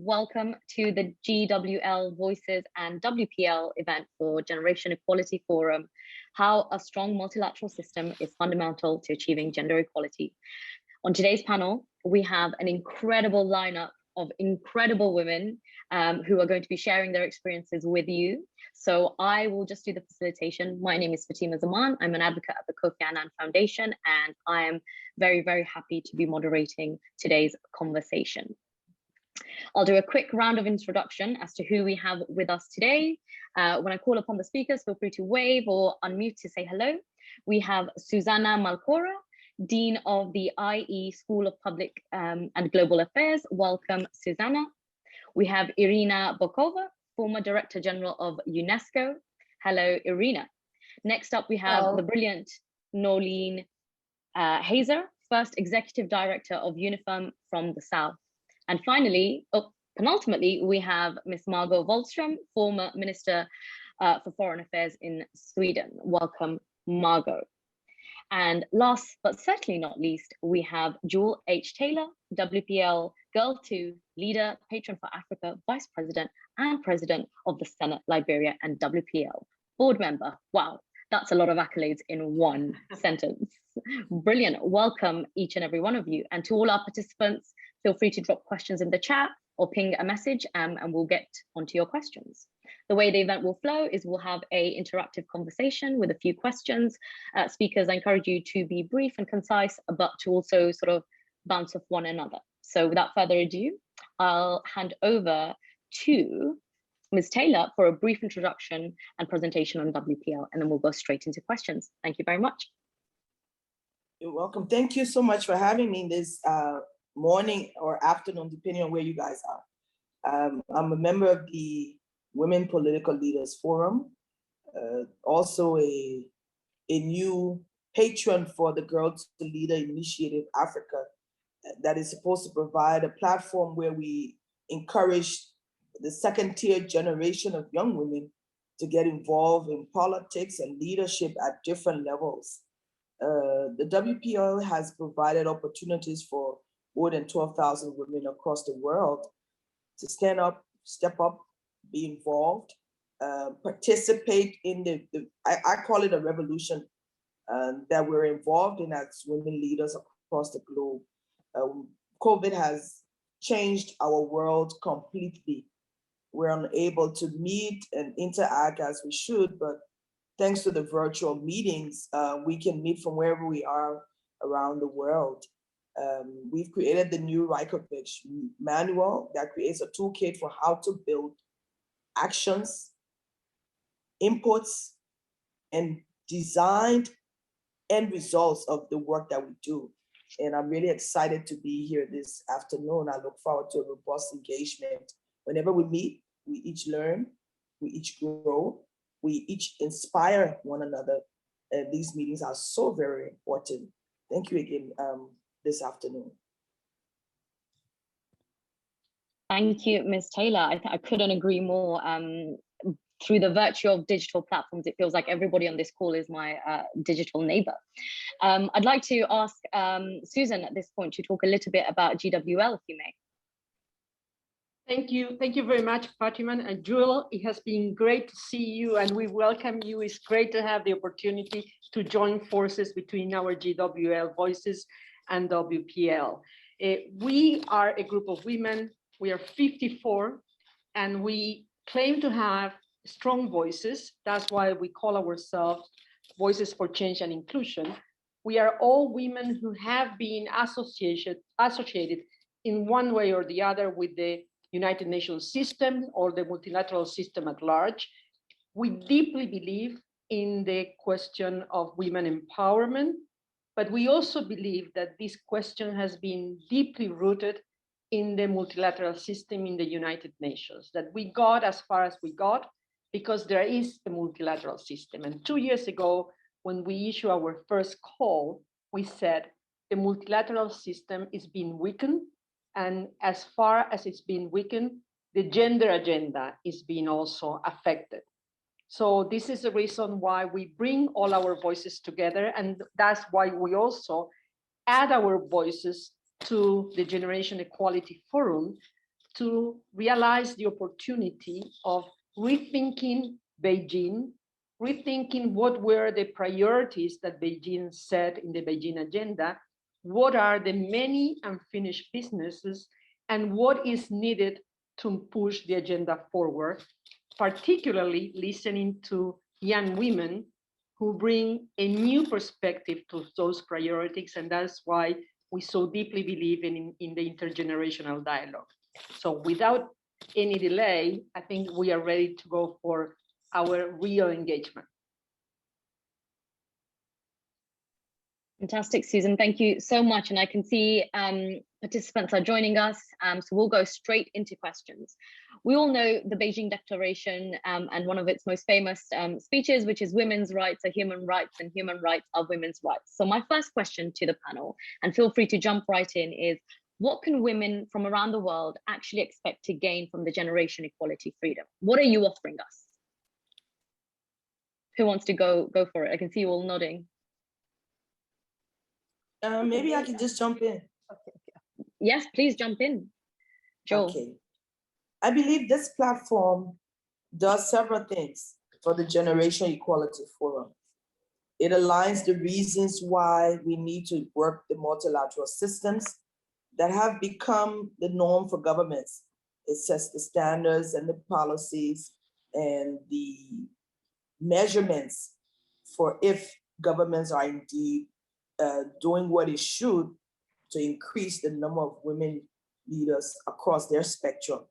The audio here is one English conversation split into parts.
welcome to the GWL Voices and WPL event for Generation Equality Forum, how a strong multilateral system is fundamental to achieving gender equality. On today's panel, we have an incredible lineup of incredible women who are going to be sharing their experiences with you. So I will just do the facilitation. My name is Fatima Zaman. I'm an advocate at the Kofi Annan Foundation, and I am very, very happy to be moderating today's conversation. I'll do a quick round of introduction as to who we have with us today. When I call upon the speakers, feel free to wave or unmute to say hello. We have Susana Malcorra, Dean of the IE School of Public and Global Affairs. Welcome, Susana. We have Irina Bokova, former Director General of UNESCO. Hello, Irina. Next up, we have the brilliant Noeleen Heyzer, first Executive Director of UNIFEM from the South. And finally, penultimately, we have Ms. Margot Wallstorm, former Minister for Foreign Affairs in Sweden. Welcome, Margot. And last, but certainly not least, we have Jewel H. Taylor, WPL Girl 2, Leader, Patron for Africa, Vice President and President of the Senate, Liberia, and WPL Board Member. Wow, that's a lot of accolades in one sentence. Brilliant. Welcome, each and every one of you. And to all our participants, feel free to drop questions in the chat or ping a message and we'll get onto your questions. The way the event will flow is we'll have an interactive conversation with a few questions. Speakers, I encourage you to be brief and concise, but to also sort of bounce off one another. So without further ado, I'll hand over to Ms. Taylor for a brief introduction and presentation on WPL, and then we'll go straight into questions. Thank you very much. You're welcome. Thank you so much for having me this morning or afternoon, depending on where you guys are. I'm a member of the Women Political Leaders Forum, also a new patron for the Girl to Leader Initiative Africa that is supposed to provide a platform where we encourage the second-tier generation of young women to get involved in politics and leadership at different levels. The WPL has provided opportunities for more than 12,000 women across the world to stand up, step up, be involved, participate in I call it a revolution that we're involved in as women leaders across the globe. COVID has changed our world completely. We're unable to meet and interact as we should, but thanks to the virtual meetings, we can meet from wherever we are around the world. We've created the new Reykjavik manual that creates a toolkit for how to build actions, inputs, and designed end results of the work that we do. And I'm really excited to be here this afternoon. I look forward to a robust engagement. Whenever we meet, we each learn, we each grow, we each inspire one another. And these meetings are so very important. Thank you again this afternoon. Thank you, Ms. Taylor. I couldn't agree more. Through the virtue of digital platforms, it feels like everybody on this call is my digital neighbor. I'd like to ask Susan at this point to talk a little bit about GWL, if you may. Thank you very much, Fatima and Jewel. It has been great to see you, and we welcome you. It's great to have the opportunity to join forces between our GWL Voices and WPL. We are a group of women. We are 54, and we claim to have strong voices. That's why we call ourselves Voices for Change and Inclusion. We are all women who have been associated in one way or the other with the United Nations system or the multilateral system at large. We deeply believe in the question of women empowerment, but we also believe that this question has been deeply rooted in the multilateral system in the United Nations, that we got as far as we got because there is a multilateral system. And 2 years ago, when we issued our first call, we said the multilateral system is being weakened, and as far as it's been weakened, the gender agenda is being also affected. So this is the reason why we bring all our voices together, and that's why we also add our voices to the Generation Equality Forum to realize the opportunity of rethinking Beijing, rethinking what were the priorities that Beijing set in the Beijing agenda, what are the many unfinished businesses, and what is needed to push the agenda forward, particularly listening to young women who bring a new perspective to those priorities. And that's why we so deeply believe in the intergenerational dialogue. So without any delay, I think we are ready to go for our real engagement. Fantastic, Susan. Thank you so much. And I can see participants are joining us. So we'll go straight into questions. We all know the Beijing Declaration and one of its most famous speeches, which is women's rights are human rights and human rights are women's rights. So my first question to the panel, and feel free to jump right in, is what can women from around the world actually expect to gain from the Generation Equality Freedom? What are you offering us? Who wants to go for it? I can see you all nodding. Maybe I can just jump in. Okay. Yes, please jump in. Joel. Okay. I believe this platform does several things for the Generation Equality Forum. It aligns the reasons why we need to work the multilateral systems that have become the norm for governments. It sets the standards and the policies and the measurements for if governments are indeed doing what it should to increase the number of women leaders across their spectrum.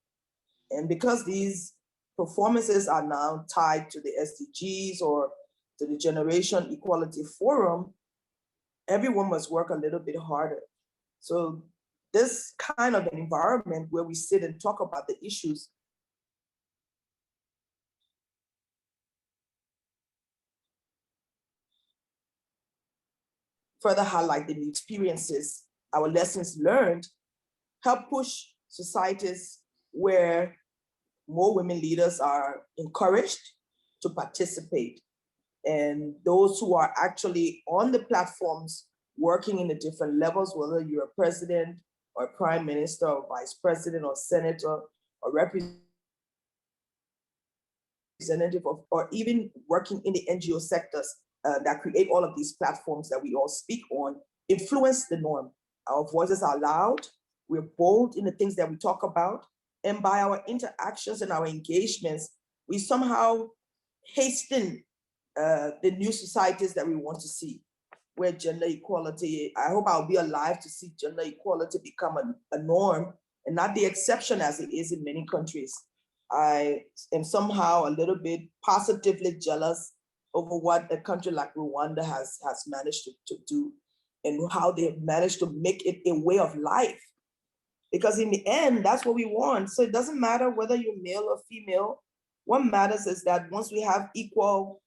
And because these performances are now tied to the SDGs or to the Generation Equality Forum, everyone must work a little bit harder. So this kind of an environment where we sit and talk about the issues further highlight the experiences, our lessons learned, help push societies where more women leaders are encouraged to participate. And those who are actually on the platforms working in the different levels, whether you're a president or a prime minister or vice president or senator or representative of, or even working in the NGO sectors, that create all of these platforms that we all speak on, influence the norm. Our voices are loud, we're bold in the things that we talk about, and by our interactions and our engagements, we somehow hasten the new societies that we want to see, where gender equality, I hope I'll be alive to see gender equality become a norm and not the exception as it is in many countries. I am somehow a little bit positively jealous over what a country like Rwanda has managed to do and how they have managed to make it a way of life. Because in the end, that's what we want. So it doesn't matter whether you're male or female. What matters is that once we have equal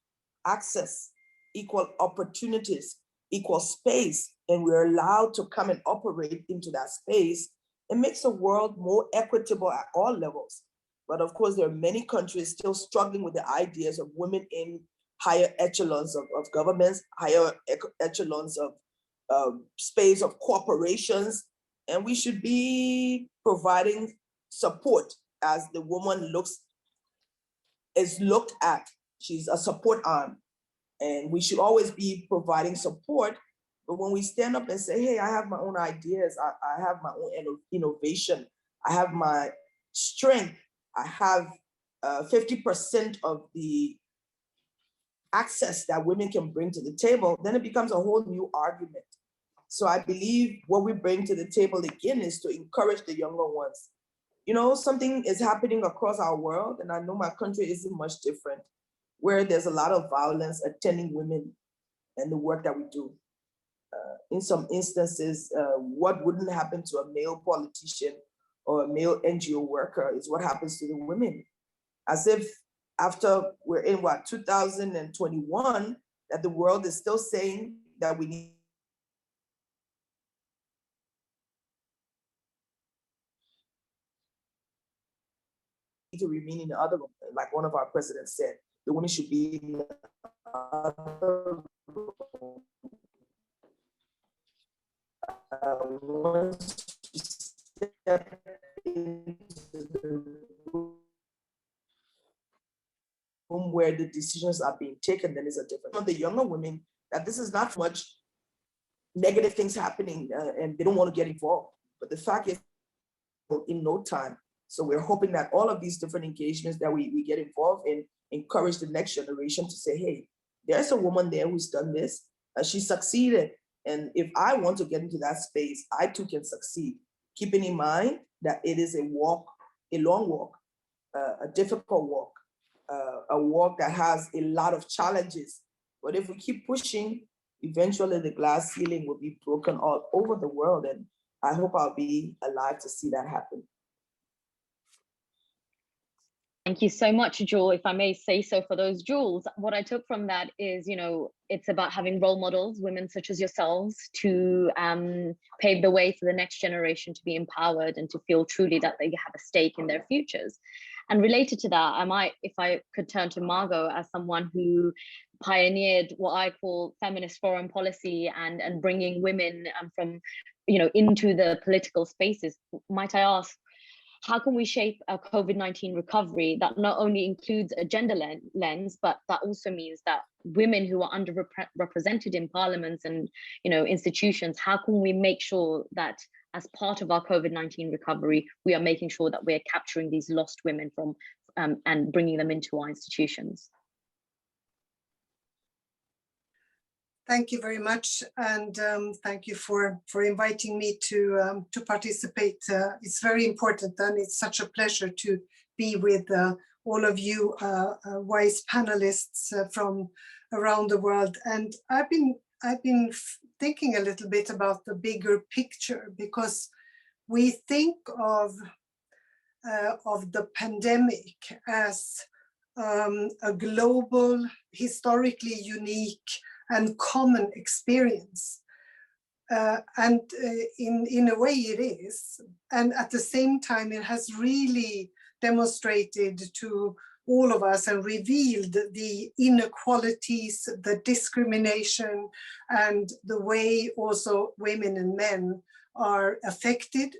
access, equal opportunities, equal space, and we're allowed to come and operate into that space, it makes the world more equitable at all levels. But of course, there are many countries still struggling with the ideas of women in higher echelons of governments, higher echelons of space of corporations. And we should be providing support as the woman is looked at. She's a support arm. And we should always be providing support. But when we stand up and say, hey, I have my own ideas, I have my own innovation, I have my strength, I have 50% of the access that women can bring to the table, then it becomes a whole new argument. So I believe what we bring to the table again is to encourage the younger ones. You know, something is happening across our world, and I know my country isn't much different, where there's a lot of violence attending women and the work that we do. In some instances, what wouldn't happen to a male politician or a male NGO worker is what happens to the women. As if after we're in 2021, that the world is still saying that we need to remain in the other room. Like one of our presidents said, the women should be in the other room. Once you step into the room where the decisions are being taken, then it's a different. On the younger women, that this is not much negative things happening and they don't want to get involved. But the fact is, in no time. So we're hoping that all of these different engagements that we get involved in encourage the next generation to say, hey, there's a woman there who's done this, she succeeded. And if I want to get into that space, I too can succeed. Keeping in mind that it is a walk, a long walk, a difficult walk, a walk that has a lot of challenges. But if we keep pushing, eventually the glass ceiling will be broken all over the world. And I hope I'll be alive to see that happen. Thank you so much, Jewel. If I may say so for those jewels, what I took from that is, you know, it's about having role models, women such as yourselves, to pave the way for the next generation to be empowered and to feel truly that they have a stake in their futures. And related to that, if I could turn to Margot as someone who pioneered what I call feminist foreign policy and bringing women from, you know, into the political spaces, might I ask, how can we shape a COVID-19 recovery that not only includes a gender lens, but that also means that women who are underrepresented in parliaments and, you know, institutions, how can we make sure that as part of our COVID-19 recovery, we are making sure that we're capturing these lost women from and bringing them into our institutions? Thank you very much, and thank you for inviting me to participate. It's very important, and it's such a pleasure to be with all of you wise panelists from around the world. And I've been thinking a little bit about the bigger picture, because we think of the pandemic as a global, historically unique and common experience. And in a way it is. And at the same time, it has really demonstrated to all of us and revealed the inequalities, the discrimination, and the way also women and men are affected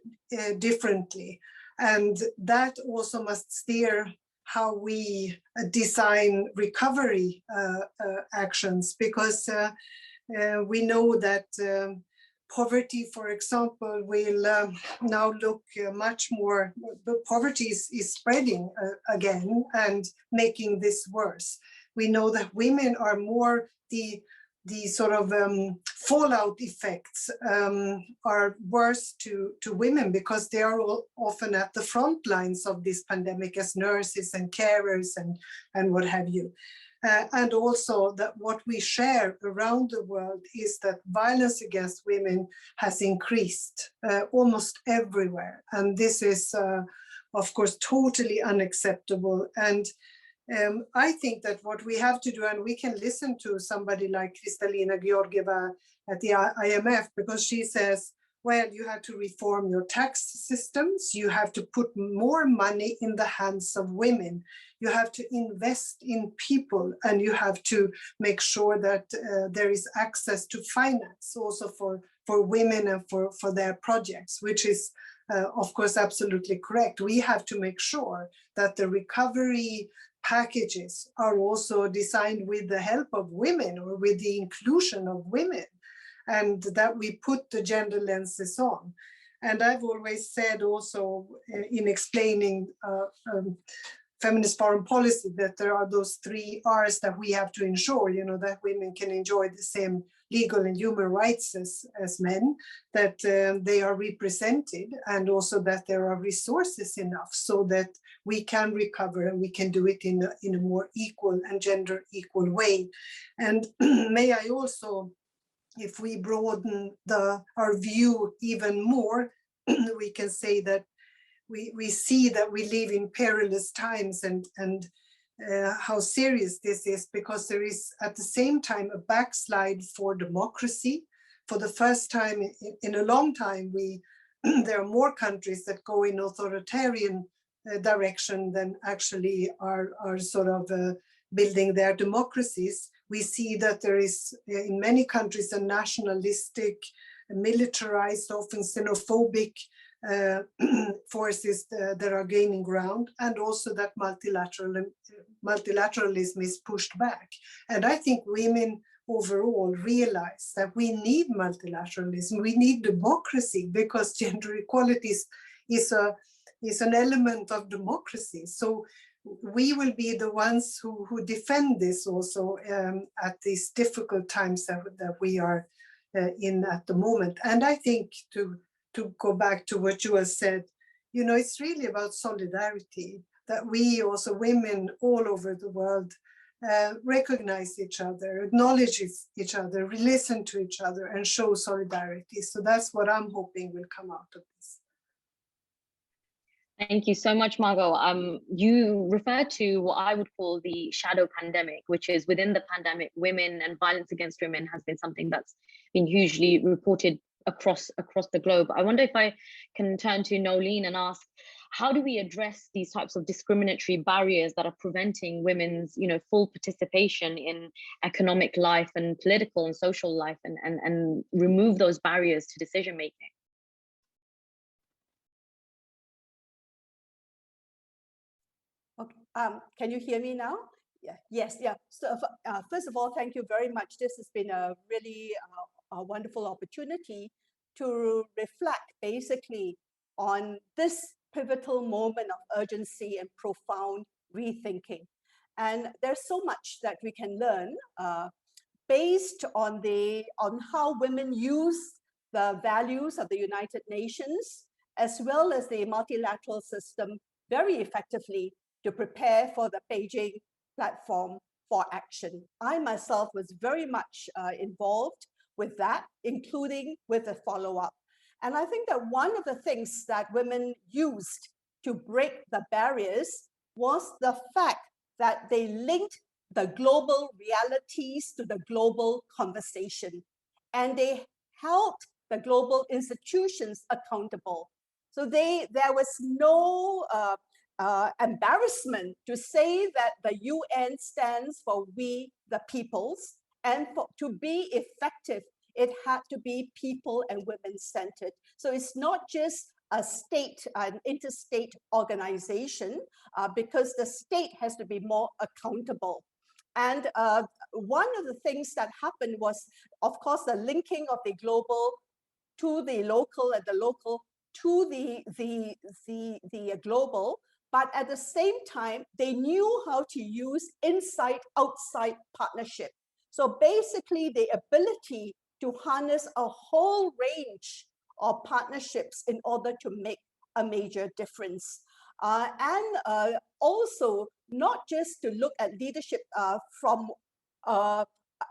differently. And that also must steer how we design recovery actions, because we know that poverty, for example, will now look much more, but poverty is spreading again and making this worse. We know that women are more the sort of fallout effects are worse to women, because they are often at the front lines of this pandemic as nurses and carers and what have you. And also that what we share around the world is that violence against women has increased almost everywhere. And this is, of course, totally unacceptable. And I think that what we have to do, and we can listen to somebody like Kristalina Georgieva at the IMF, because she says, well, you have to reform your tax systems, you have to put more money in the hands of women, you have to invest in people, and you have to make sure that there is access to finance also for women and for their projects, which is, of course, absolutely correct. We have to make sure that the recovery packages are also designed with the help of women or with the inclusion of women, and that we put the gender lenses on. And I've always said also in explaining feminist foreign policy that there are those 3 R's that we have to ensure, you know, that women can enjoy the same legal and human rights as men, that they are represented, and also that there are resources enough so that we can recover and we can do it in a more equal and gender equal way. And may I also, if we broaden our view even more, we can say that we see that we live in perilous times, and how serious this is, because there is at the same time a backslide for democracy. For the first time in a long time, there are more countries that go in authoritarian direction than actually are sort of building their democracies. We see that there is in many countries a nationalistic, militarized, often xenophobic forces that are gaining ground, and also that multilateralism is pushed back. And I think women overall realize that we need multilateralism, we need democracy, because gender equality is an element of democracy. So we will be the ones who defend this also at these difficult times that we are in at the moment. And I think to go back to what you have said, you know, it's really about solidarity, that we also, women all over the world, recognize each other, acknowledge each other, listen to each other, and show solidarity. So that's what I'm hoping will come out of this. Thank you so much, Margot. You referred to what I would call the shadow pandemic, which is within the pandemic, women and violence against women has been something that's been hugely reported across the globe. I wonder if I can turn to Noeleen and ask, how do we address these types of discriminatory barriers that are preventing women's, you know, full participation in economic life and political and social life, and remove those barriers to decision making? Okay. Can you hear me now? Yeah. Yes. Yeah. So first of all, thank you very much. This has been a really a wonderful opportunity to reflect basically on this pivotal moment of urgency and profound rethinking. And there's so much that we can learn based on how women use the values of the United Nations as well as the multilateral system very effectively to prepare for the Beijing platform for action. I myself was very much involved with that, including with the follow-up. And I think that one of the things that women used to break the barriers was the fact that they linked the global realities to the global conversation, and they held the global institutions accountable. So there was no embarrassment to say that the UN stands for we the peoples, and to be effective, it had to be people and women centered. So it's not just a state, an interstate organization, because the state has to be more accountable. And one of the things that happened was, of course, the linking of the global to the local and the local to the global. But at the same time, they knew how to use inside-outside partnership. So basically, the ability to harness a whole range of partnerships in order to make a major difference. And also, not just to look at leadership from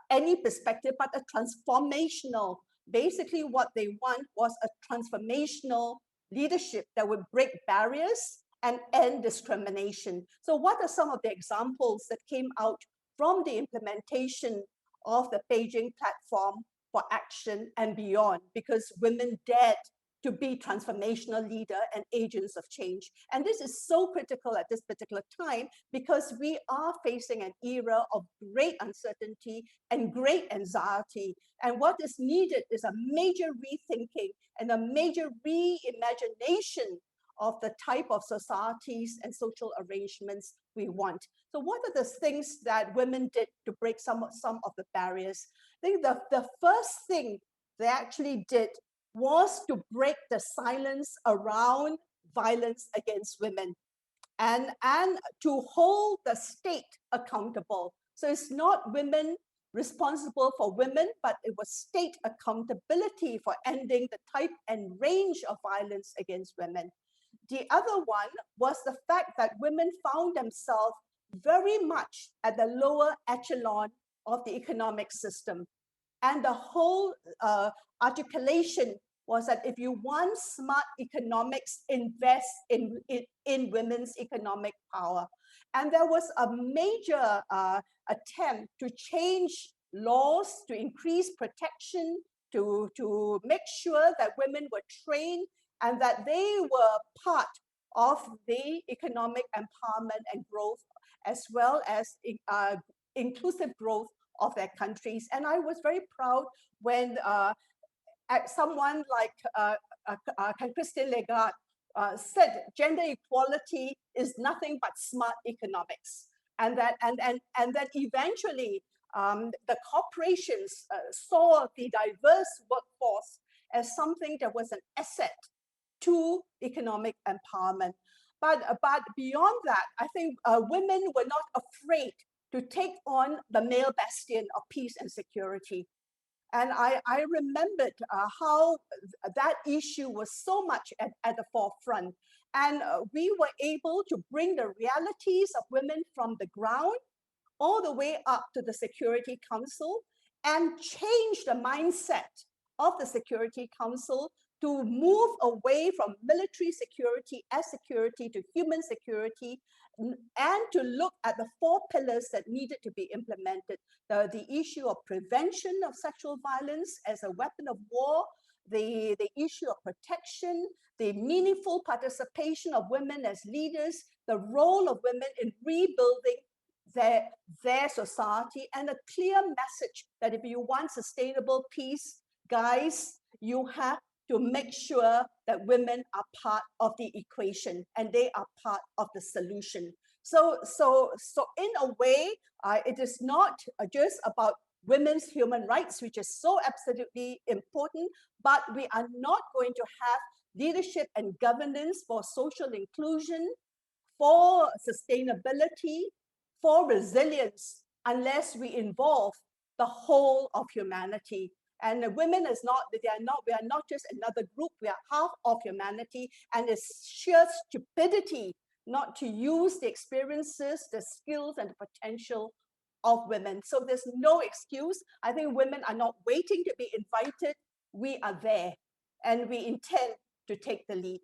any perspective, but a transformational. Basically, what they want was a transformational leadership that would break barriers and end discrimination. So what are some of the examples that came out from the implementation of the Beijing platform for action and beyond? Because women dared to be transformational leader and agents of change. And this is so critical at this particular time because we are facing an era of great uncertainty and great anxiety. And what is needed is a major rethinking and a major reimagination of the type of societies and social arrangements we want. So what are the things that women did to break some of the barriers? I think the first thing they actually did was to break the silence around violence against women and to hold the state accountable. So it's not women responsible for women, but it was state accountability for ending the type and range of violence against women. The other one was the fact that women found themselves very much at the lower echelon of the economic system. And the whole articulation was that if you want smart economics, invest in women's economic power. And there was a major attempt to change laws, to increase protection, to make sure that women were trained and that they were part of the economic empowerment and growth, as well as inclusive growth of their countries. And I was very proud when someone like Christine Lagarde said gender equality is nothing but smart economics, and that eventually the corporations saw the diverse workforce as something that was an asset to economic empowerment. But beyond that, I think women were not afraid to take on the male bastion of peace and security. And I remembered how that issue was so much at the forefront. And we were able to bring the realities of women from the ground all the way up to the Security Council and change the mindset of the Security Council to move away from military security as security to human security, and to look at the 4 pillars that needed to be implemented. The issue of prevention of sexual violence as a weapon of war, the issue of protection, the meaningful participation of women as leaders, the role of women in rebuilding their society, and a clear message that if you want sustainable peace, guys, you have to make sure that women are part of the equation and they are part of the solution. So in a way, it is not just about women's human rights, which is so absolutely important, but we are not going to have leadership and governance for social inclusion, for sustainability, for resilience, unless we involve the whole of humanity. And women we are not just another group, we are half of humanity, and it's sheer stupidity not to use the experiences, the skills, and the potential of women. So there's no excuse. I think women are not waiting to be invited. We are there, and we intend to take the lead.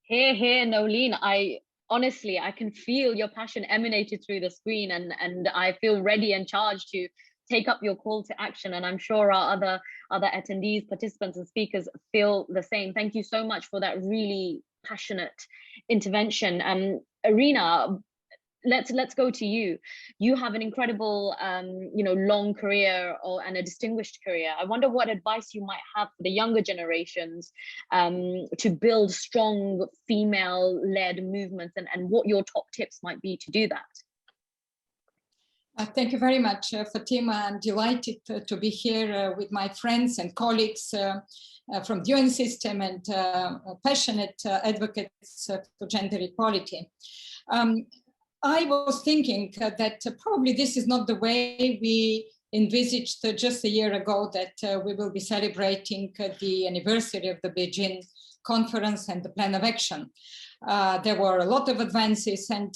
Here, Noeleen, honestly, I can feel your passion emanated through the screen, and I feel ready and charged to take up your call to action. And I'm sure our other attendees, participants, and speakers feel the same. Thank you so much for that really passionate intervention. Irina, let's go to you. You have an incredible, long career and a distinguished career. I wonder what advice you might have for the younger generations to build strong female-led movements, and what your top tips might be to do that. Thank you very much, Fatima. I'm delighted to be here with my friends and colleagues from the UN system and passionate advocates for gender equality. I was thinking that probably this is not the way we envisaged just a year ago that we will be celebrating the anniversary of the Beijing conference and the plan of action. There were a lot of advances, and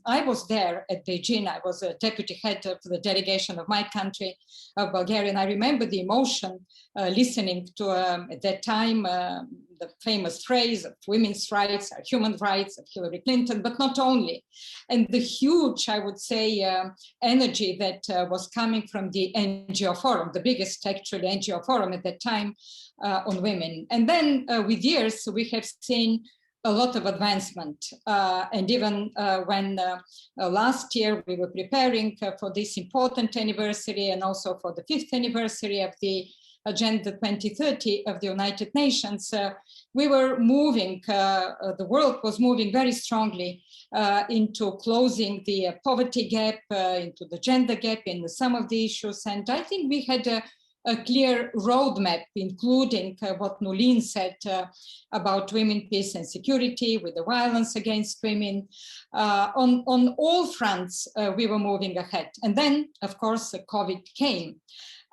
I was there at Beijing. I was a deputy head of the delegation of my country, of Bulgaria, and I remember the emotion listening to, at that time, the famous phrase of women's rights are human rights of Hillary Clinton, but not only. And the huge, I would say, energy that was coming from the NGO forum, the biggest actually NGO forum at that time on women. And then with years, we have seen a lot of advancement. And even when last year we were preparing for this important anniversary and also for the 5th anniversary of the Agenda 2030 of the United Nations, we were moving, the world was moving very strongly into closing the poverty gap, into the gender gap in some of the issues. And I think we had a clear roadmap, including what Noeleen said about women, peace and security, with the violence against women. On all fronts, we were moving ahead. And then, of course, COVID came.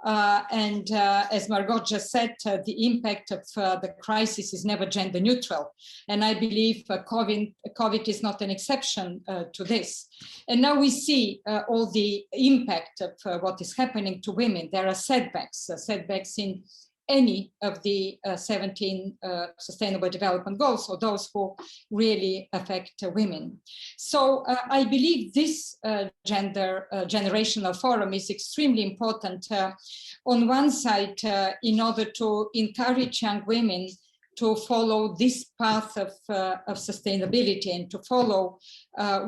And as Margot just said, the impact of the crisis is never gender neutral. And I believe COVID is not an exception to this. And now we see all the impact of what is happening to women. There are setbacks in any of the 17 Sustainable Development Goals, or those who really affect women. So I believe this generational forum is extremely important on one side in order to encourage young women to follow this path of sustainability and to follow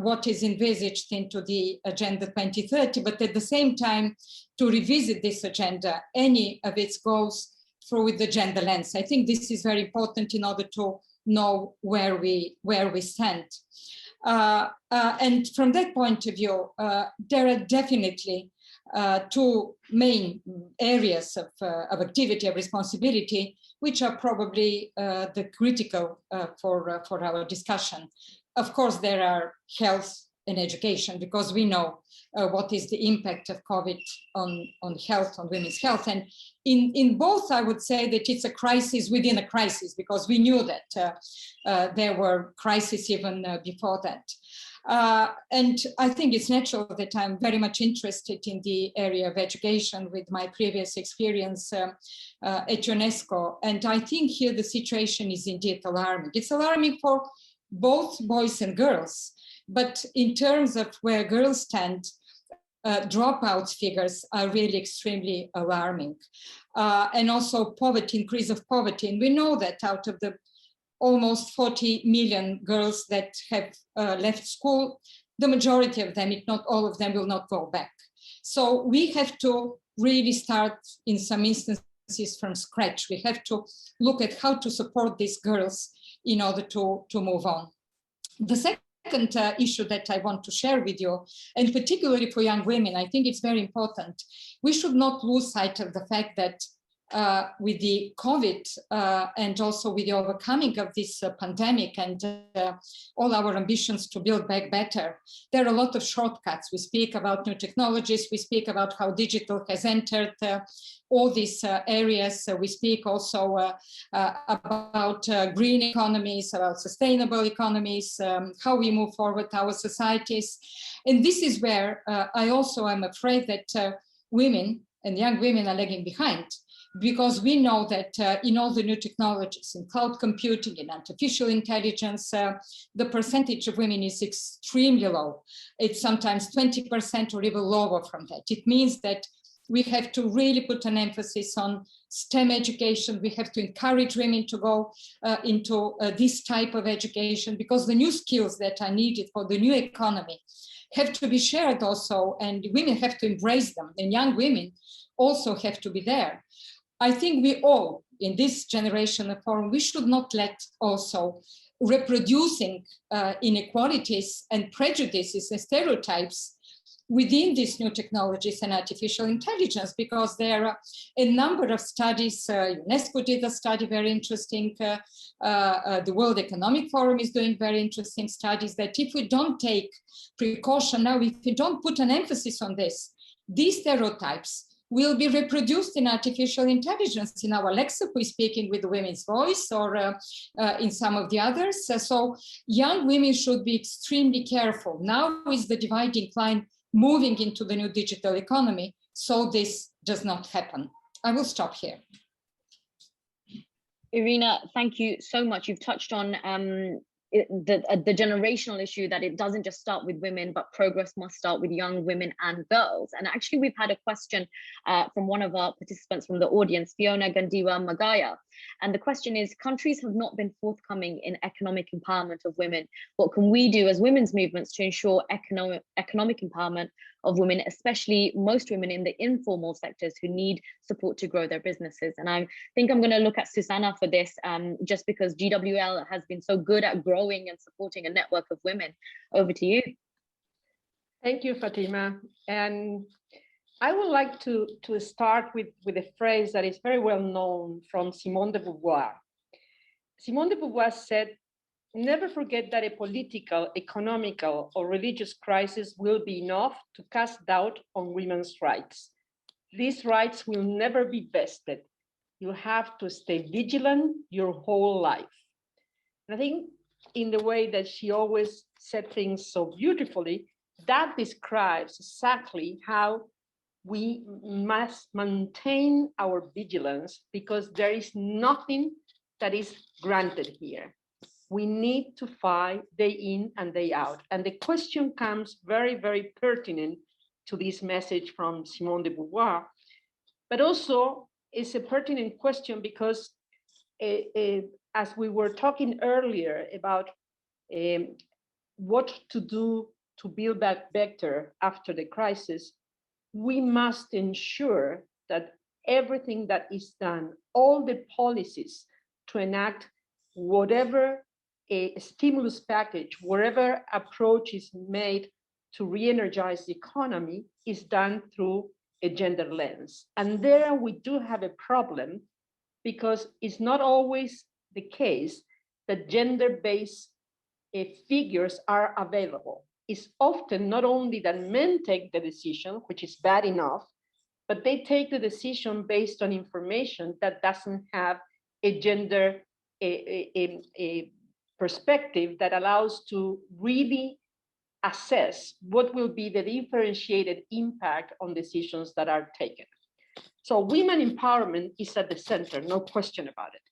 what is envisaged into the Agenda 2030, but at the same time to revisit this agenda, any of its goals, through the gender lens. I think this is very important in order to know where we stand. And from that point of view, there are definitely two main areas of activity, of responsibility, which are probably the critical for our discussion. Of course, there are health and education, because we know what is the impact of COVID on health, on women's health. And in both, I would say that it's a crisis within a crisis, because we knew that there were crises even before that. And I think it's natural that I'm very much interested in the area of education with my previous experience at UNESCO. And I think here the situation is indeed alarming. It's alarming for both boys and girls. But in terms of where girls stand, dropout figures are really extremely alarming. And also poverty, increase of poverty. And we know that out of the almost 40 million girls that have left school, the majority of them, if not all of them, will not go back. So we have to really start in some instances from scratch. We have to look at how to support these girls in order to move on. The second issue that I want to share with you, and particularly for young women, I think it's very important. We should not lose sight of the fact that with the COVID and also with the overcoming of this pandemic and all our ambitions to build back better, there are a lot of shortcuts. We speak about new technologies, we speak about how digital has entered all these areas. We speak also about green economies, about sustainable economies, how we move forward our societies. And this is where I also am afraid that women and young women are lagging behind, because we know that in all the new technologies, in cloud computing, in artificial intelligence, the percentage of women is extremely low. It's sometimes 20% or even lower from that. It means that we have to really put an emphasis on STEM education. We have to encourage women to go into this type of education, because the new skills that are needed for the new economy have to be shared also, and women have to embrace them, and young women also have to be there. I think we all, in this generation of forum, we should not let also reproducing inequalities and prejudices and stereotypes within these new technologies and artificial intelligence, because there are a number of studies. UNESCO did a study, very interesting. The World Economic Forum is doing very interesting studies, that if we don't take precaution now, if we don't put an emphasis on this, these stereotypes will be reproduced in artificial intelligence, in our lexicon, speaking with the women's voice, or in some of the others. So young women should be extremely careful. Now is the dividing line moving into the new digital economy, so this does not happen. I will stop here. Irina, thank you so much. You've touched on the generational issue, that it doesn't just start with women, but progress must start with young women and girls. And actually, we've had a question from one of our participants from the audience, Fiona Gandiwa Magaya. And the question is, countries have not been forthcoming in economic empowerment of women. What can we do as women's movements to ensure economic empowerment of women, especially most women in the informal sectors who need support to grow their businesses? And I think I'm going to look at Susana for this, just because GWL has been so good at growing and supporting a network of women. Over to you. Thank you, Fatima. And I would like to start with a phrase that is very well known from Simone de Beauvoir. Simone de Beauvoir said, "Never forget that a political, economical, or religious crisis will be enough to cast doubt on women's rights. These rights will never be vested. You have to stay vigilant your whole life." And I think in the way that she always said things so beautifully, that describes exactly how we must maintain our vigilance, because there is nothing that is granted here. We need to fight day in and day out. And the question comes very, very pertinent to this message from Simone de Beauvoir, but also it's a pertinent question because as we were talking earlier about what to do to build back better after the crisis, we must ensure that everything that is done, all the policies to enact whatever a stimulus package, whatever approach is made to re-energize the economy, is done through a gender lens. And there we do have a problem, because it's not always the case that gender-based figures are available. It's often not only that men take the decision, which is bad enough, but they take the decision based on information that doesn't have a gender a perspective that allows to really assess what will be the differentiated impact on decisions that are taken. So women empowerment is at the center, no question about it.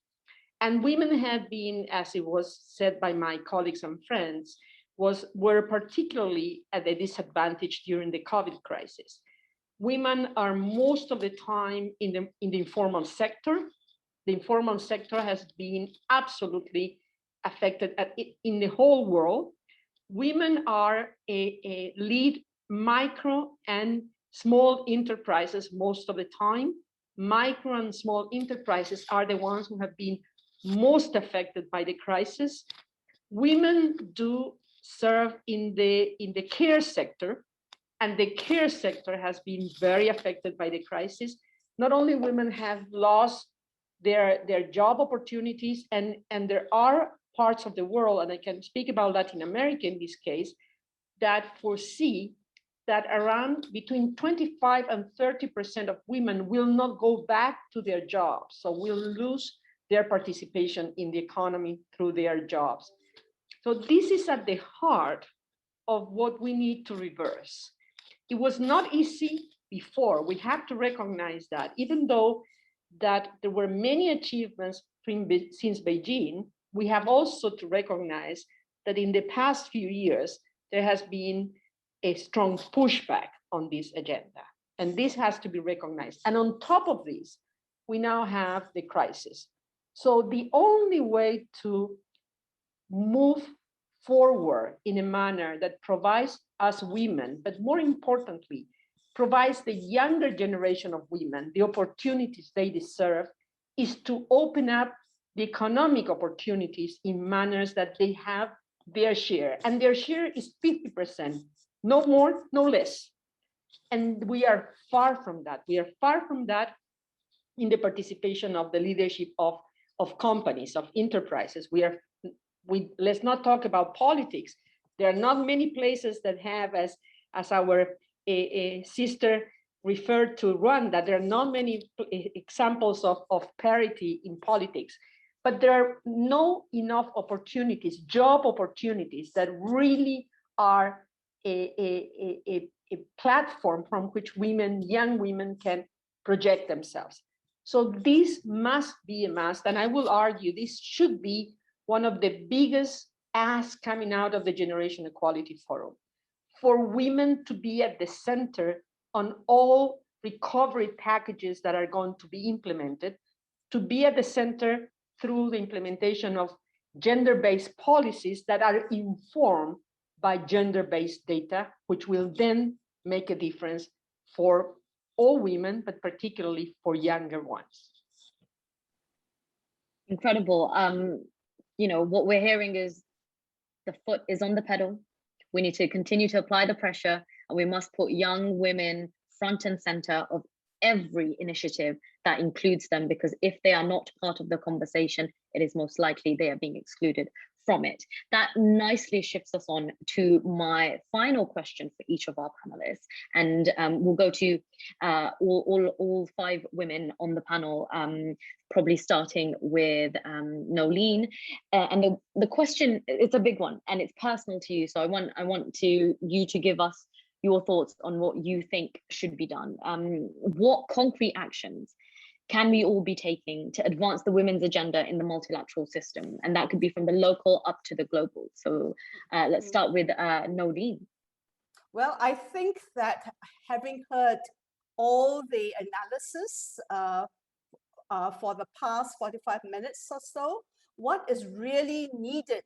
And women have been, as it was said by my colleagues and friends, were particularly at a disadvantage during the COVID crisis. Women are most of the time in the informal sector. The informal sector has been absolutely affected in the whole world. Women are a lead micro and small enterprises most of the time. Micro and small enterprises are the ones who have been most affected by the crisis. Women do serve in the care sector, and the care sector has been very affected by the crisis. Not only women have lost their job opportunities, and there are parts of the world, and I can speak about Latin America in this case, that foresee that around between 25 and 30% of women will not go back to their jobs, so will lose their participation in the economy through their jobs. So this is at the heart of what we need to reverse. It was not easy before. We have to recognize that, even though that there were many achievements since Beijing, we have also to recognize that in the past few years, there has been a strong pushback on this agenda. And this has to be recognized. And on top of this, we now have the crisis. So the only way to move forward in a manner that provides us women, but more importantly, provides the younger generation of women the opportunities they deserve, is to open up the economic opportunities in manners that they have their share. And their share is 50%, no more, no less. And we are far from that. We are far from that in the participation of the leadership of companies, of enterprises. Let's not talk about politics. There are not many places that have, as our sister referred to Rwanda, there are not many examples of parity in politics, but there are no enough opportunities, job opportunities that really are a platform from which young women can project themselves. So this must be a must, and I will argue this should be one of the biggest asks coming out of the Generation Equality Forum, for women to be at the center on all recovery packages that are going to be implemented, to be at the center through the implementation of gender-based policies that are informed by gender-based data, which will then make a difference for all women, but particularly for younger ones. Incredible. You know, what we're hearing is the foot is on the pedal. We need to continue to apply the pressure, and we must put young women front and center of every initiative that includes them, because if they are not part of the conversation, it is most likely they are being excluded from it. That nicely shifts us on to my final question for each of our panelists, and we'll go to all 5 women on the panel, probably starting with Noeleen. And the question, it's a big one and it's personal to you, so I want you to give us your thoughts on what you think should be done. What concrete actions can we all be taking to advance the women's agenda in the multilateral system? And that could be from the local up to the global. So let's start with Noeleen. Well, I think that having heard all the analysis for the past 45 minutes or so, what is really needed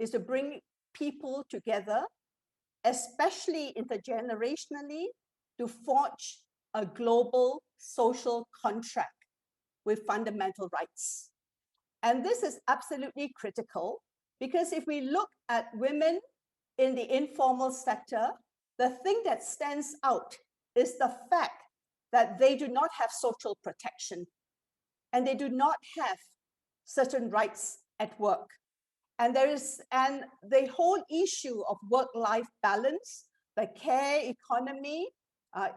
is to bring people together, especially intergenerationally, to forge a global social contract with fundamental rights. And this is absolutely critical because if we look at women in the informal sector, the thing that stands out is the fact that they do not have social protection and they do not have certain rights at work. And the whole issue of work-life balance, the care economy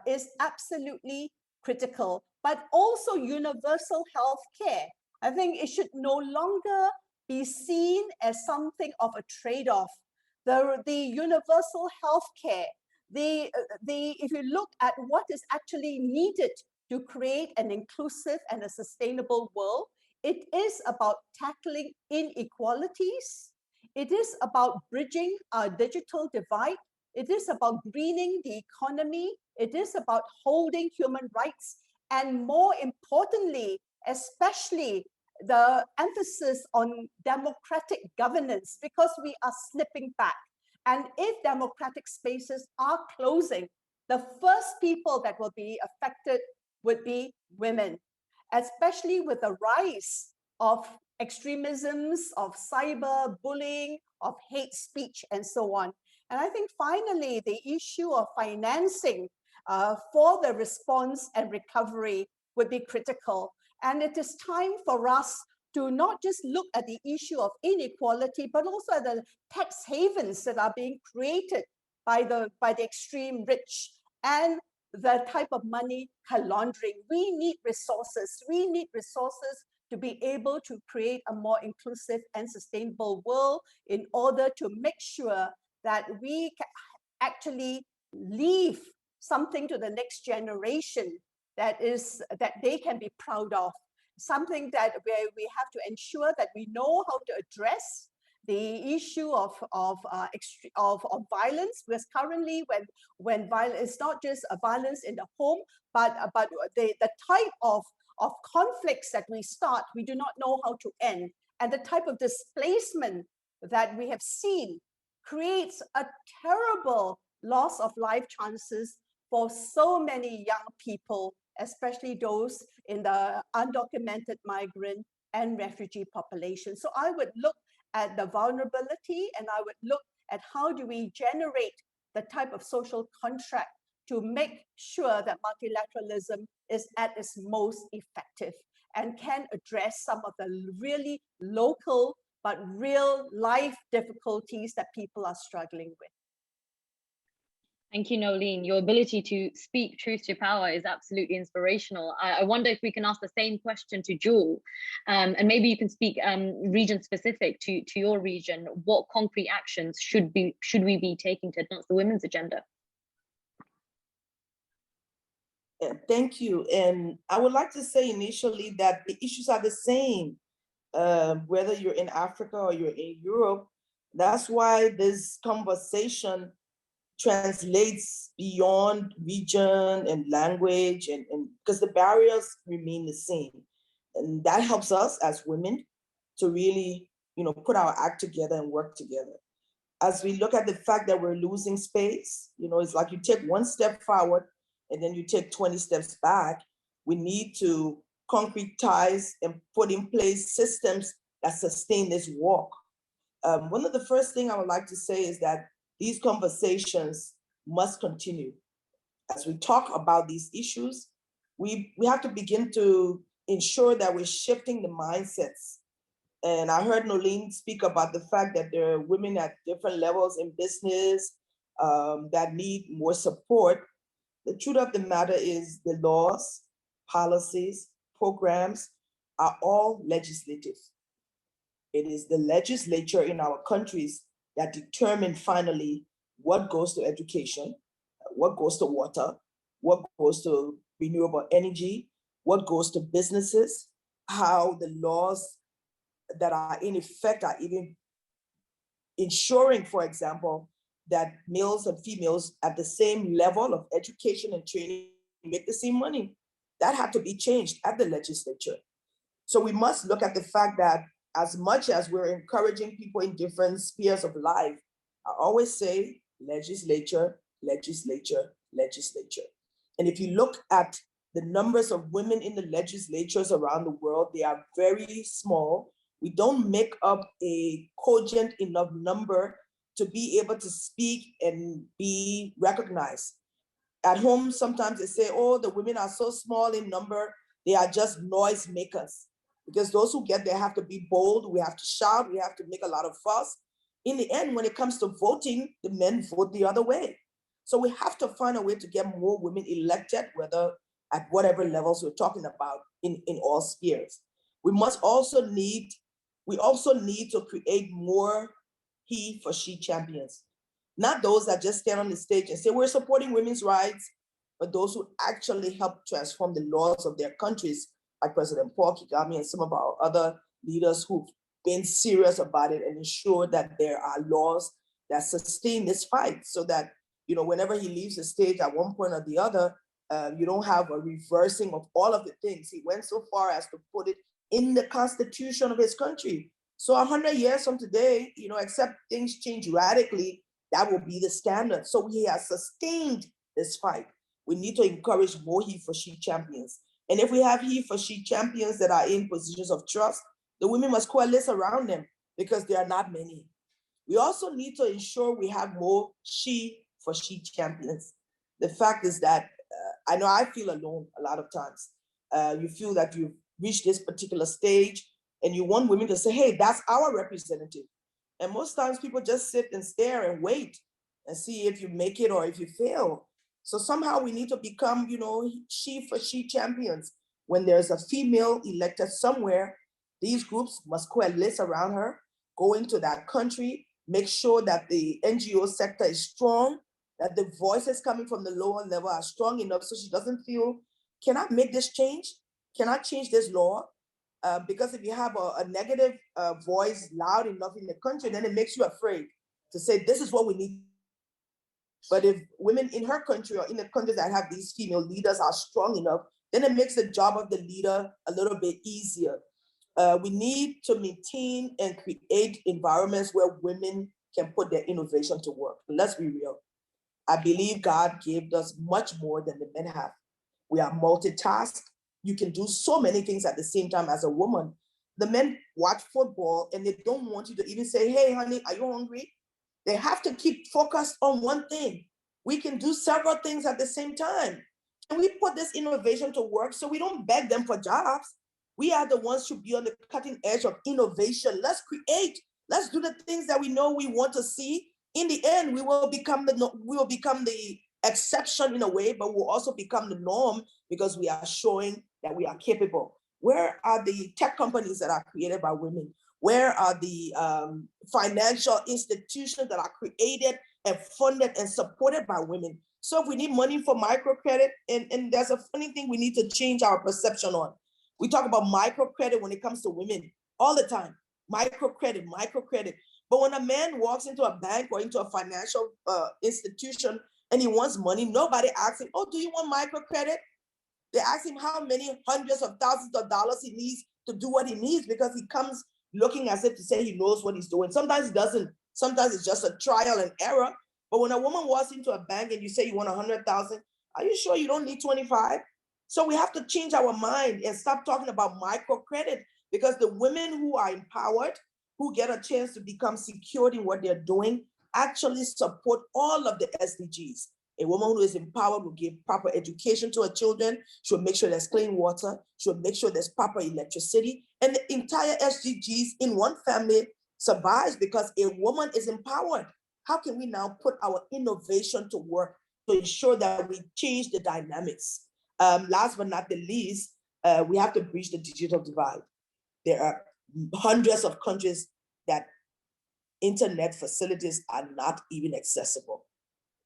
is absolutely critical, but also universal health care. I think it should no longer be seen as something of a trade-off. The universal health care, if you look at what is actually needed to create an inclusive and a sustainable world, it is about tackling inequalities. It is about bridging our digital divide. It is about greening the economy. It is about holding human rights. And more importantly, especially the emphasis on democratic governance, because we are slipping back. And if democratic spaces are closing, the first people that will be affected would be women, especially with the rise of extremisms, of cyber bullying, of hate speech, and so on. And I think finally, the issue of financing for the response and recovery would be critical. And it is time for us to not just look at the issue of inequality, but also at the tax havens that are being created by the extreme rich and the type of money laundering. We need resources. We need resources to be able to create a more inclusive and sustainable world in order to make sure that we can actually leave something to the next generation that they can be proud of. Something that where we have to ensure that we know how to address the issue of violence, because currently when violence, it's not just a violence in the home, but the type of conflicts that we start, we do not know how to end. And the type of displacement that we have seen creates a terrible loss of life chances for so many young people, especially those in the undocumented migrant and refugee population. So I would look at the vulnerability and I would look at how do we generate the type of social contract to make sure that multilateralism is at its most effective and can address some of the really local but real life difficulties that people are struggling with. Thank you, Noeleen. Your ability to speak truth to power is absolutely inspirational. I wonder if we can ask the same question to Jewel, and maybe you can speak region specific to your region. What concrete actions should we be taking to advance the women's agenda? Thank you. And I would like to say initially that the issues are the same, whether you're in Africa or you're in Europe. That's why this conversation translates beyond region and language, and because the barriers remain the same. And that helps us as women to really, put our act together and work together. As we look at the fact that we're losing space, it's like you take one step forward and then you take 20 steps back. We need to concretize and put in place systems that sustain this walk. One of the first things I would like to say is that these conversations must continue. As we talk about these issues, we have to begin to ensure that we're shifting the mindsets. And I heard Noeleen speak about the fact that there are women at different levels in business that need more support. The truth of the matter is the laws, policies, programs are all legislative. It is the legislature in our countries that determine finally what goes to education, what goes to water, what goes to renewable energy, what goes to businesses, how the laws that are in effect are even ensuring, for example, that males and females at the same level of education and training make the same money. That had to be changed at the legislature. So we must look at the fact that as much as we're encouraging people in different spheres of life, I always say legislature, legislature, legislature. And if you look at the numbers of women in the legislatures around the world, they are very small. We don't make up a cogent enough number to be able to speak and be recognized. At home, sometimes they say, oh, the women are so small in number, they are just noise makers. Because those who get there have to be bold, we have to shout, we have to make a lot of fuss. In the end, when it comes to voting, the men vote the other way. So we have to find a way to get more women elected, whether at whatever levels we're talking about in all spheres. We also need to create more he for she champions. Not those that just stand on the stage and say, we're supporting women's rights, but those who actually help transform the laws of their countries, like President Paul Kagame and some of our other leaders who've been serious about it and ensure that there are laws that sustain this fight so that, you know, whenever he leaves the stage at one point or the other, you don't have a reversing of all of the things. He went so far as to put it in the constitution of his country. So 100 years from today, you know, except things change radically, that will be the standard. So he has sustained this fight. We need to encourage more he for she champions. And if we have he for she champions that are in positions of trust, the women must coalesce around them because there are not many. We also need to ensure we have more she for she champions. The fact is that I know I feel alone a lot of times. You feel that you've reached this particular stage and you want women to say, hey, that's our representative. And most times people just sit and stare and wait and see if you make it or if you fail. So somehow we need to become, you know, she for she champions. When there's a female elected somewhere, these groups must coalesce around her, go into that country, make sure that the NGO sector is strong, that the voices coming from the lower level are strong enough so she doesn't feel, can I make this change? Can I change this law? Because if you have a negative voice loud enough in the country, then it makes you afraid to say, this is what we need. But if women in her country or in the countries that have these female leaders are strong enough, then it makes the job of the leader a little bit easier. We need to maintain and create environments where women can put their innovation to work. Let's be real. I believe God gave us much more than the men have. We are multitask. You can do so many things at the same time as a woman. The men watch football and they don't want you to even say, hey, honey, are you hungry? They have to keep focused on one thing. We can do several things at the same time. And we put this innovation to work so we don't beg them for jobs. We are the ones who be on the cutting edge of innovation. Let's create. Let's do the things that we know we want to see. In the end, we will become the exception in a way, but we'll also become the norm because we are showing that we are capable. Where are the tech companies that are created by women? Where are the financial institutions that are created and funded and supported by women? So if we need money for microcredit, and there's a funny thing we need to change our perception on. We talk about microcredit when it comes to women all the time. Microcredit. But when a man walks into a bank or into a financial institution and he wants money, nobody asks him, oh, do you want microcredit? They ask him how many hundreds of thousands of dollars he needs to do what he needs because he comes looking as if to say he knows what he's doing. Sometimes he doesn't. Sometimes it's just a trial and error. But when a woman walks into a bank and you say you want 100,000, are you sure you don't need 25? So we have to change our mind and stop talking about microcredit because the women who are empowered, who get a chance to become secured in what they're doing, actually support all of the SDGs. A woman who is empowered will give proper education to her children. She'll make sure there's clean water. She'll make sure there's proper electricity. And the entire SDGs in one family survives because a woman is empowered. How can we now put our innovation to work to ensure that we change the dynamics? Last but not the least, we have to bridge the digital divide. There are hundreds of countries that internet facilities are not even accessible.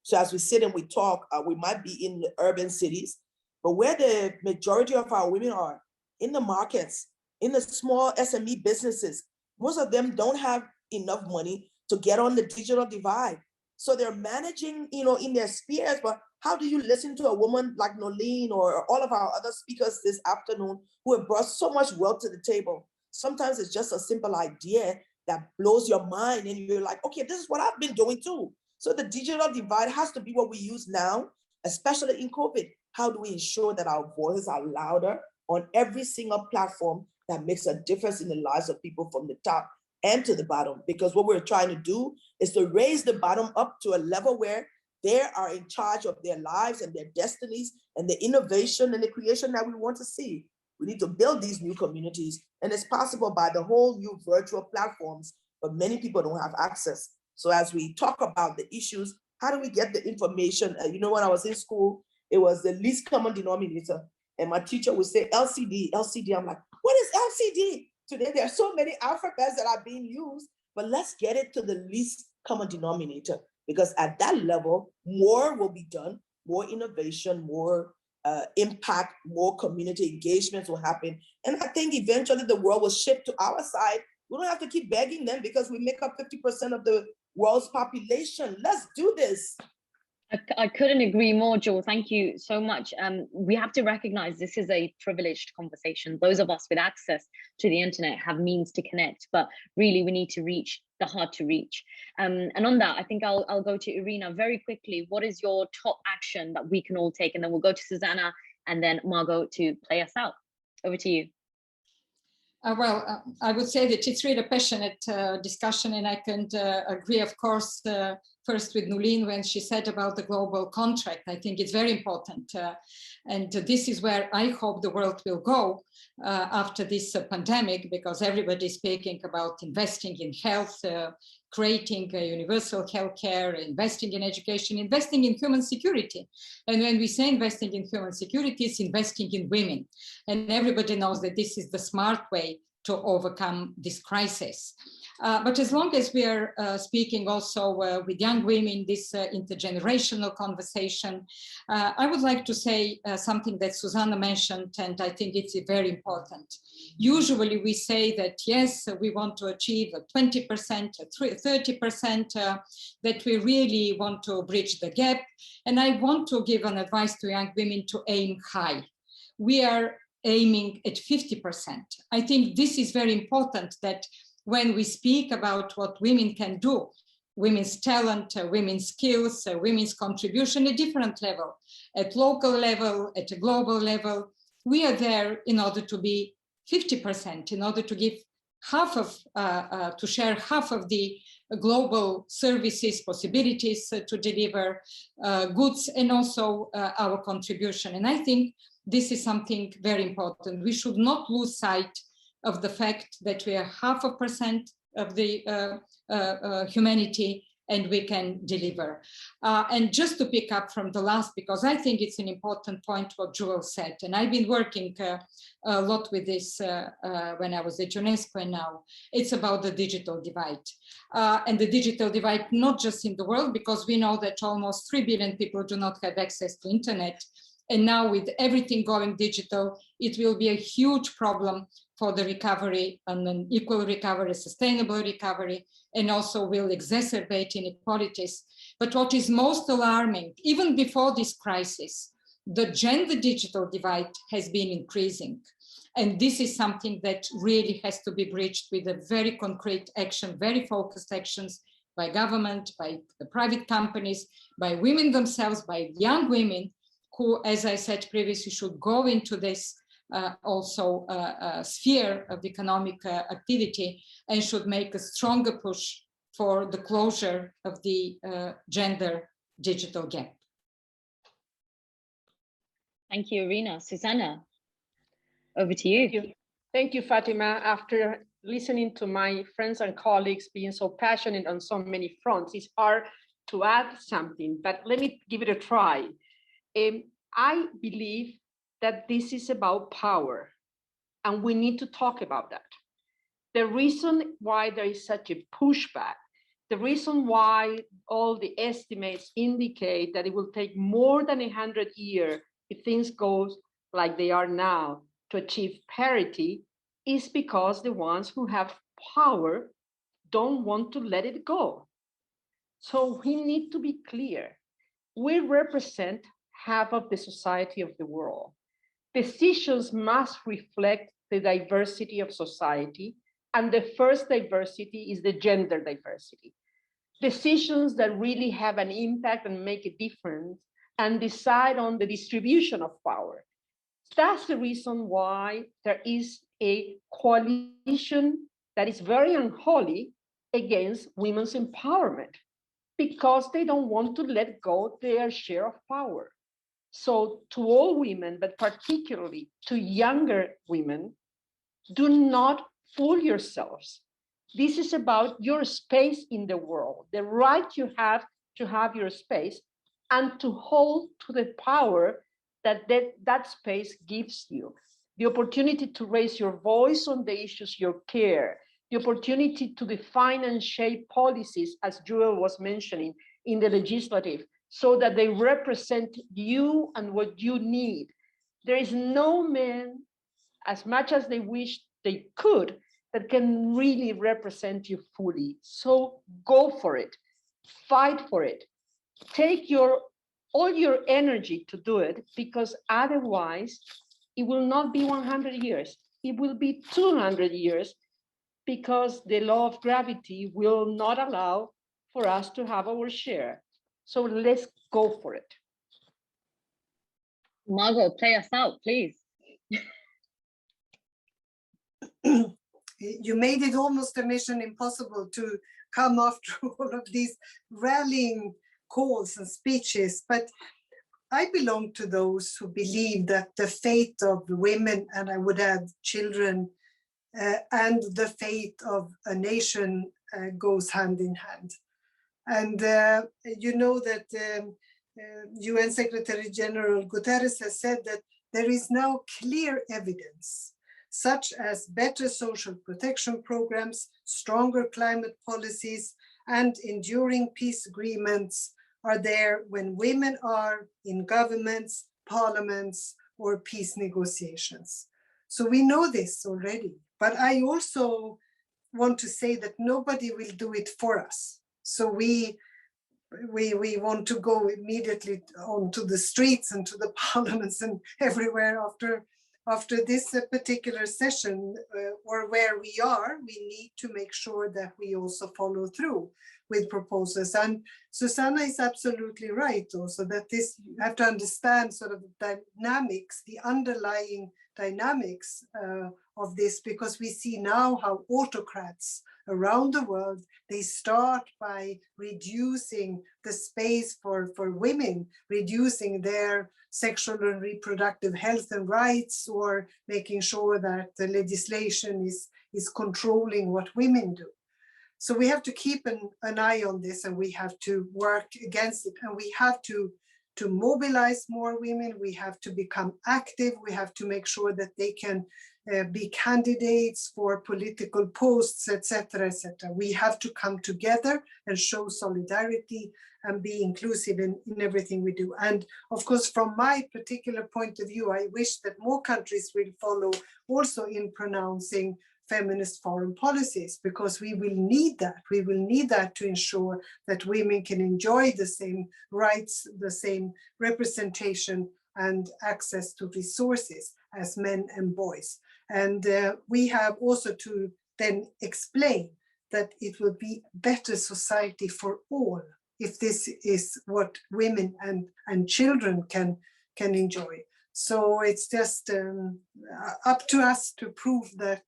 So as we sit and we talk, we might be in the urban cities, but where the majority of our women are, in the markets, in the small SME businesses, most of them don't have enough money to get on the digital divide. So they're managing, in their spheres, but how do you listen to a woman like Noeleen or all of our other speakers this afternoon who have brought so much wealth to the table? Sometimes it's just a simple idea that blows your mind and you're like, okay, this is what I've been doing too. So the digital divide has to be what we use now, especially in COVID. How do we ensure that our voices are louder on every single platform that makes a difference in the lives of people from the top and to the bottom? Because what we're trying to do is to raise the bottom up to a level where they are in charge of their lives and their destinies and the innovation and the creation that we want to see. We need to build these new communities, and it's possible by the whole new virtual platforms, but many people don't have access. So as we talk about the issues, how do we get the information? You know, when I was in school, it was the least common denominator. And my teacher would say LCD, LCD. I'm like, what is LCD? Today, there are so many alphabets that are being used, but let's get it to the least common denominator, because at that level, more will be done, more innovation, more impact, more community engagements will happen. And I think eventually the world will shift to our side. We don't have to keep begging them because we make up 50% of the world's population. Let's do this. I couldn't agree more, Joel. Thank you so much. We have to recognize this is a privileged conversation. Those of us with access to the internet have means to connect, but really we need to reach the hard to reach. And on that, I think I'll go to Irina very quickly. What is your top action that we can all take? And then we'll go to Susana and then Margot to play us out. Over to you. I would say that it's really a passionate discussion, and I can agree, of course, first with Noeleen when she said about the global contract. I think it's very important. And this is where I hope the world will go after this pandemic, because everybody is speaking about investing in health, creating universal healthcare, investing in education, investing in human security. And when we say investing in human security, it's investing in women. And everybody knows that this is the smart way to overcome this crisis. But as long as we are speaking also with young women, this intergenerational conversation, I would like to say something that Susana mentioned, and I think it's very important. Usually we say that, yes, we want to achieve a 20%, 30%, that we really want to bridge the gap. And I want to give an advice to young women to aim high. We are aiming at 50%. I think this is very important, that when we speak about what women can do, women's talent, women's skills, women's contribution at different level, at local level, at a global level, we are there in order to be 50%, in order to give half of, to share half of the global services, possibilities to deliver goods, and also our contribution. And I think this is something very important. We should not lose sight of the fact that we are 0.5% of the humanity, and we can deliver. And just to pick up from the last, because I think it's an important point what Joel said, and I've been working a lot with this when I was at UNESCO, and now it's about the digital divide. And the digital divide, not just in the world, because we know that almost 3 billion people do not have access to internet. And now with everything going digital, it will be a huge problem for the recovery and an equal recovery, sustainable recovery, and also will exacerbate inequalities. But what is most alarming, even before this crisis, the gender digital divide has been increasing. And this is something that really has to be bridged with a very concrete action, very focused actions by government, by the private companies, by women themselves, by young women, who, as I said previously, should go into this sphere of economic activity, and should make a stronger push for the closure of the gender digital gap. Thank you, Irina. Susana, over to you. Thank you, Fatima. After listening to my friends and colleagues being so passionate on so many fronts, it's hard to add something, but let me give it a try. I believe that this is about power, and we need to talk about that. The reason why there is such a pushback, the reason why all the estimates indicate that it will take more than 100 years if things go like they are now to achieve parity, is because the ones who have power don't want to let it go. So we need to be clear. We represent half of the society of the world. Decisions must reflect the diversity of society, and the first diversity is the gender diversity. Decisions that really have an impact and make a difference and decide on the distribution of power. That's the reason why there is a coalition that is very unholy against women's empowerment, because they don't want to let go their share of power. So to all women, but particularly to younger women, do not fool yourselves. This is about your space in the world, the right you have to have your space and to hold to the power that space gives you. The opportunity to raise your voice on the issues you care, the opportunity to define and shape policies, as Jewel was mentioning, in the legislative, so that they represent you and what you need. There is no man, as much as they wish they could, that can really represent you fully. So go for it, fight for it, take all your energy to do it, because otherwise it will not be 100 years, it will be 200 years, because the law of gravity will not allow for us to have our share. So let's go for it. Margot, play us out, please. You made it almost a mission impossible to come after all of these rallying calls and speeches, but I belong to those who believe that the fate of women, and I would add children, and the fate of a nation goes hand in hand. And you know that UN Secretary General Guterres has said that there is now clear evidence, such as better social protection programs, stronger climate policies, and enduring peace agreements are there when women are in governments, parliaments, or peace negotiations. So we know this already, but I also want to say that nobody will do it for us. So we want to go immediately onto the streets and to the parliaments and everywhere after this particular session, or where we are, we need to make sure that we also follow through with proposals. And Susana is absolutely right also, that this, you have to understand sort of the dynamics, the underlying dynamics of this, because we see now how autocrats around the world, they start by reducing the space for women, reducing their sexual and reproductive health and rights, or making sure that the legislation is controlling what women do. So we have to keep an eye on this, and we have to work against it, and we have to mobilize more women. We have to become active. We have to make sure that they can be candidates for political posts, etc., etc. We have to come together and show solidarity and be inclusive in everything we do. And of course, from my particular point of view, I wish that more countries will follow also in pronouncing feminist foreign policies, because we will need that. We will need that to ensure that women can enjoy the same rights, the same representation and access to resources as men and boys. And we have also to then explain that it will be better society for all if this is what women and children can enjoy. So it's just up to us to prove that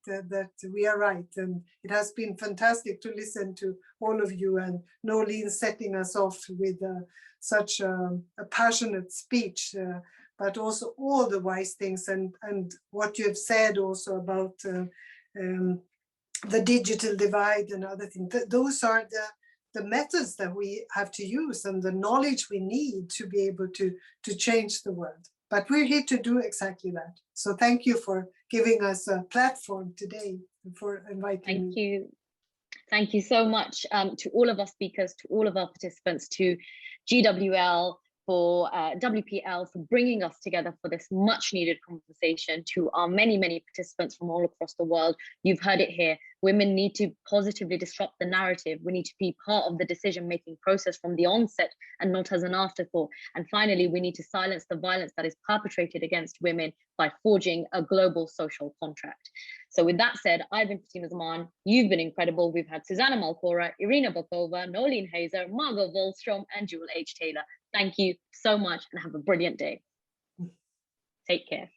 we are right. And it has been fantastic to listen to all of you, and Noeleen setting us off with such a passionate speech, but also all the wise things, and what you have said also about the digital divide and other things. Those are the methods that we have to use and the knowledge we need to be able to change the world. But we're here to do exactly that. So thank you for giving us a platform today, and for inviting me. Thank you. Thank you so much to all of our speakers, to all of our participants, to GWL, for WPL, for bringing us together for this much needed conversation, to our many, many participants from all across the world. You've heard it here. Women need to positively disrupt the narrative. We need to be part of the decision-making process from the onset and not as an afterthought. And finally, we need to silence the violence that is perpetrated against women by forging a global social contract. So with that said, I've been Fatima Zaman. You've been incredible. We've had Susana Malcorra, Irina Bokova, Noeleen Heyzer, Margot Wallstorm, and Jewel H. Taylor. Thank you so much and have a brilliant day. Take care.